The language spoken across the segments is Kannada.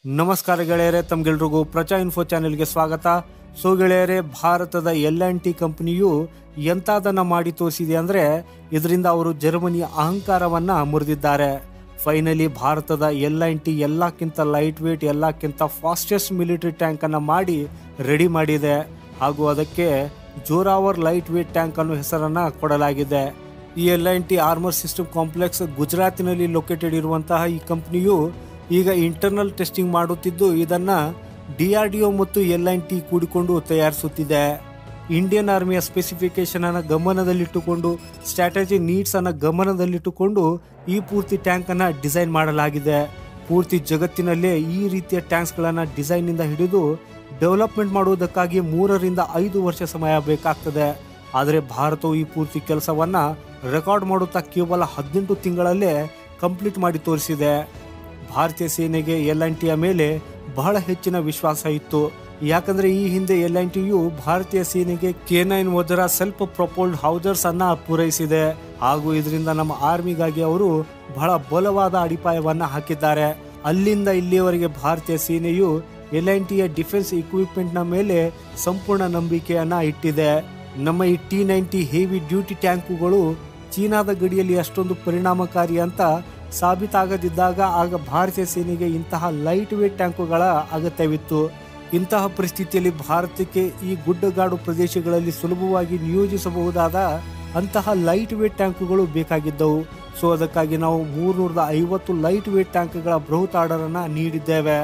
ನಮಸ್ಕಾರ ಗೆಳೆಯರೆ, ತಮ್ಗೆಲ್ರಿಗೂ ಪ್ರಜಾ ಇನ್ಫೋ ಚಾನೆಲ್ಗೆ ಸ್ವಾಗತ. ಸೊ ಗೆಳೆಯರೆ, ಭಾರತದ L&T ಕಂಪನಿಯು ಎಂತಾದನ್ನ ಮಾಡಿ ತೋರಿಸಿದೆ ಅಂದರೆ ಇದರಿಂದ ಅವರು ಜರ್ಮನಿಯ ಅಹಂಕಾರವನ್ನ ಮುರಿದಿದ್ದಾರೆ. ಫೈನಲಿ ಭಾರತದ L&T ಎಲ್ಲಕ್ಕಿಂತ ಲೈಟ್ ವೇಟ್, ಎಲ್ಲಕ್ಕಿಂತ ಫಾಸ್ಟೆಸ್ಟ್ ಮಿಲಿಟರಿ ಟ್ಯಾಂಕ್ ಅನ್ನ ಮಾಡಿ ರೆಡಿ ಮಾಡಿದೆ. ಹಾಗೂ ಅದಕ್ಕೆ ಜೋರಾವರ್ ಲೈಟ್ ವೇಟ್ ಟ್ಯಾಂಕ್ ಅನ್ನೋ ಹೆಸರನ್ನ ಕೊಡಲಾಗಿದೆ. ಈ L&T ಆರ್ಮರ್ ಸಿಸ್ಟಮ್ ಕಾಂಪ್ಲೆಕ್ಸ್ ಗುಜರಾತಿನಲ್ಲಿ ಲೊಕೇಟೆಡ್ ಇರುವಂತಹ ಈ ಕಂಪನಿಯು ಈಗ ಇಂಟರ್ನಲ್ ಟೆಸ್ಟಿಂಗ್ ಮಾಡುತ್ತಿದ್ದು, ಇದನ್ನ DRDO ಮತ್ತು L&T ಕೂಡಿಕೊಂಡು ತಯಾರಿಸುತ್ತಿದೆ. ಇಂಡಿಯನ್ ಆರ್ಮಿಯ ಸ್ಪೆಸಿಫಿಕೇಶನ್ ಅನ್ನ ಗಮನದಲ್ಲಿಟ್ಟುಕೊಂಡು, ಸ್ಟ್ರಾಟಜಿ ನೀಡ್ಸ್ ಅನ್ನ ಗಮನದಲ್ಲಿಟ್ಟುಕೊಂಡು ಈ ಪೂರ್ತಿ ಟ್ಯಾಂಕ್ ಅನ್ನ ಡಿಸೈನ್ ಮಾಡಲಾಗಿದೆ. ಪೂರ್ತಿ ಜಗತ್ತಿನಲ್ಲೇ ಈ ರೀತಿಯ ಟ್ಯಾಂಕ್ಸ್ ಗಳನ್ನ ಡಿಸೈನ್ ನಿಂದ ಹಿಡಿದು ಡೆವಲಪ್ಮೆಂಟ್ ಮಾಡುವುದಕ್ಕಾಗಿ 3 ರಿಂದ 5 ವರ್ಷ ಸಮಯ ಬೇಕಾಗ್ತದೆ. ಆದರೆ ಭಾರತವು ಈ ಪೂರ್ತಿ ಕೆಲಸವನ್ನ ರೆಕಾರ್ಡ್ ಮಾಡುತ್ತಾ ಕೇವಲ 18 ತಿಂಗಳಲ್ಲೇ ಕಂಪ್ಲೀಟ್ ಮಾಡಿ ತೋರಿಸಿದೆ. ಭಾರತೀಯ ಸೇನೆಗೆ L&Tಯ ಮೇಲೆ ಬಹಳ ಹೆಚ್ಚಿನ ವಿಶ್ವಾಸ ಇತ್ತು. ಯಾಕಂದ್ರೆ ಈ ಹಿಂದೆ L&Tಯು ಭಾರತೀಯ ಸೇನೆಗೆ K9 ವಜ್ರ ಸೆಲ್ಫ್ ಪ್ರೊಪೋಲ್ಡ್ ಹೌಜರ್ಸ್ ಅನ್ನ ಪೂರೈಸಿದೆ. ಹಾಗೂ ಇದರಿಂದ ನಮ್ಮ ಆರ್ಮಿಗಾಗಿ ಅವರು ಬಹಳ ಬಲವಾದ ಅಡಿಪಾಯವನ್ನ ಹಾಕಿದ್ದಾರೆ. ಅಲ್ಲಿಂದ ಇಲ್ಲಿಯವರೆಗೆ ಭಾರತೀಯ ಸೇನೆಯು L&Tಯ ಡಿಫೆನ್ಸ್ ಇಕ್ವಿಪ್ಮೆಂಟ್ ನ ಮೇಲೆ ಸಂಪೂರ್ಣ ನಂಬಿಕೆಯನ್ನ ಇಟ್ಟಿದೆ. ನಮ್ಮ ಈ T90 ಹೆವಿ ಡ್ಯೂಟಿ ಟ್ಯಾಂಕುಗಳು ಚೀನಾದ ಗಡಿಯಲ್ಲಿ ಅಷ್ಟೊಂದು ಪರಿಣಾಮಕಾರಿ ಅಂತ ಸಾಬೀತಾಗದಿದ್ದಾಗ ಆಗ ಭಾರತೀಯ ಸೇನೆಗೆ ಇಂತಹ ಲೈಟ್ ವೇಟ್ ಟ್ಯಾಂಕುಗಳ ಅಗತ್ಯವಿತ್ತು. ಇಂತಹ ಪರಿಸ್ಥಿತಿಯಲ್ಲಿ ಭಾರತಕ್ಕೆ ಈ ಗುಡ್ಡಗಾಡು ಪ್ರದೇಶಗಳಲ್ಲಿ ಸುಲಭವಾಗಿ ನಿಯೋಜಿಸಬಹುದಾದ ಅಂತಹ ಲೈಟ್ ವೇಟ್ ಟ್ಯಾಂಕುಗಳು ಬೇಕಾಗಿದ್ದವು. ಸೊ ಅದಕ್ಕಾಗಿ ನಾವು 350 ಲೈಟ್ ವೇಟ್ ಟ್ಯಾಂಕ್ಗಳ ಬೃಹತ್ ಆರ್ಡರ್ ಅನ್ನ ನೀಡಿದ್ದೇವೆ.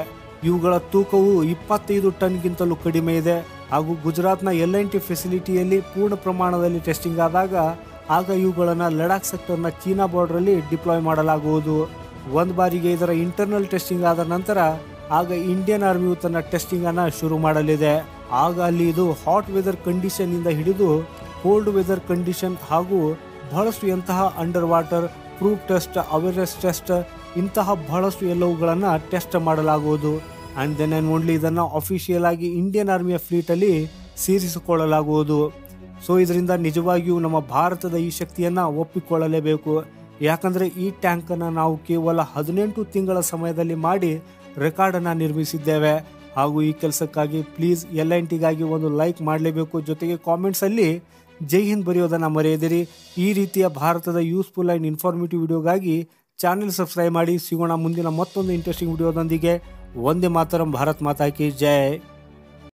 ಇವುಗಳ ತೂಕವು 25 ಟನ್ಗಿಂತಲೂ ಕಡಿಮೆ ಇದೆ. ಹಾಗೂ ಗುಜರಾತ್ನ L&T ಫೆಸಿಲಿಟಿಯಲ್ಲಿ ಪೂರ್ಣ ಪ್ರಮಾಣದಲ್ಲಿ ಟೆಸ್ಟಿಂಗ್ ಆಗ ಇವುಗಳನ್ನು ಲಡಾಖ್ ಸೆಕ್ಟರ್ನ ಚೀನಾ ಬಾರ್ಡರ್ ಅಲ್ಲಿ ಡಿಪ್ಲಾಯ್ ಮಾಡಲಾಗುವುದು. ಒಂದು ಬಾರಿಗೆ ಇದರ ಇಂಟರ್ನಲ್ ಟೆಸ್ಟಿಂಗ್ ಆದ ನಂತರ ಆಗ ಇಂಡಿಯನ್ ಆರ್ಮಿಯು ತನ್ನ ಟೆಸ್ಟಿಂಗ್ ಅನ್ನ ಶುರು ಮಾಡಲಿದೆ. ಆಗ ಅಲ್ಲಿ ಇದು ಹಾಟ್ ವೆದರ್ ಕಂಡೀಷನ್ ಇಂದ ಹಿಡಿದು ಕೋಲ್ಡ್ ವೆದರ್ ಕಂಡೀಷನ್ ಹಾಗೂ ಬಹಳಷ್ಟು ಎಂತಹ under water proof test, awareness test, ಇಂತಹ ಬಹಳಷ್ಟು ಎಲ್ಲವುಗಳನ್ನ ಟೆಸ್ಟ್ ಮಾಡಲಾಗುವುದು. ಅಂಡ್ ದೆನ್ ಅಂಡ್ ಓನ್ಲಿ ಇದನ್ನ ಅಫಿಷಿಯಲ್ ಆಗಿ ಇಂಡಿಯನ್ ಆರ್ಮಿಯ ಫ್ಲೀಟ್ ಅಲ್ಲಿ ಸೇರಿಸಿಕೊಳ್ಳಲಾಗುವುದು. ಸೊ ಇದರಿಂದ ನಿಜವಾಗಿಯೂ ನಮ್ಮ ಭಾರತದ ಈ ಶಕ್ತಿಯನ್ನ ಒಪ್ಪಿಕೊಳ್ಳಲೇಬೇಕು. ಯಾಕಂದ್ರೆ ಈ ಟ್ಯಾಂಕ್ ಅನ್ನ ನಾವು ಕೇವಲ 18 ತಿಂಗಳ ಸಮಯದಲ್ಲಿ ಮಾಡಿ ರೆಕಾರ್ಡ್ ಅನ್ನ ನಿರ್ಮಿಸಿದ್ದೇವೆ. ಹಾಗೂ ಈ ಕೆಲಸಕ್ಕಾಗಿ ಪ್ಲೀಸ್ L&Tಗಾಗಿ ಒಂದು ಲೈಕ್ ಮಾಡಲೇಬೇಕು. ಜೊತೆಗೆ ಕಾಮೆಂಟ್ಸ್ ಅಲ್ಲಿ ಜೈ ಹಿಂದ್ ಬರೆಯೋದನ್ನ ಮರೆಯದಿರಿ. ಈ ರೀತಿಯ ಭಾರತದ ಯೂಸ್ಫುಲ್ ಅಂಡ್ ಇನ್ಫಾರ್ಮೇಟಿವ್ ವಿಡಿಯೋಗಾಗಿ ಚಾನೆಲ್ ಸಬ್ಸ್ಕ್ರೈಬ್ ಮಾಡಿ. ಸಿಗೋಣ ಮುಂದಿನ ಮತ್ತೊಂದು ಇಂಟ್ರೆಸ್ಟಿಂಗ್ ವಿಡಿಯೋದೊಂದಿಗೆ. ವಂದೇ ಮಾತರಂ, ಭಾರತ್ ಮಾತಾ ಕಿ ಜೈ.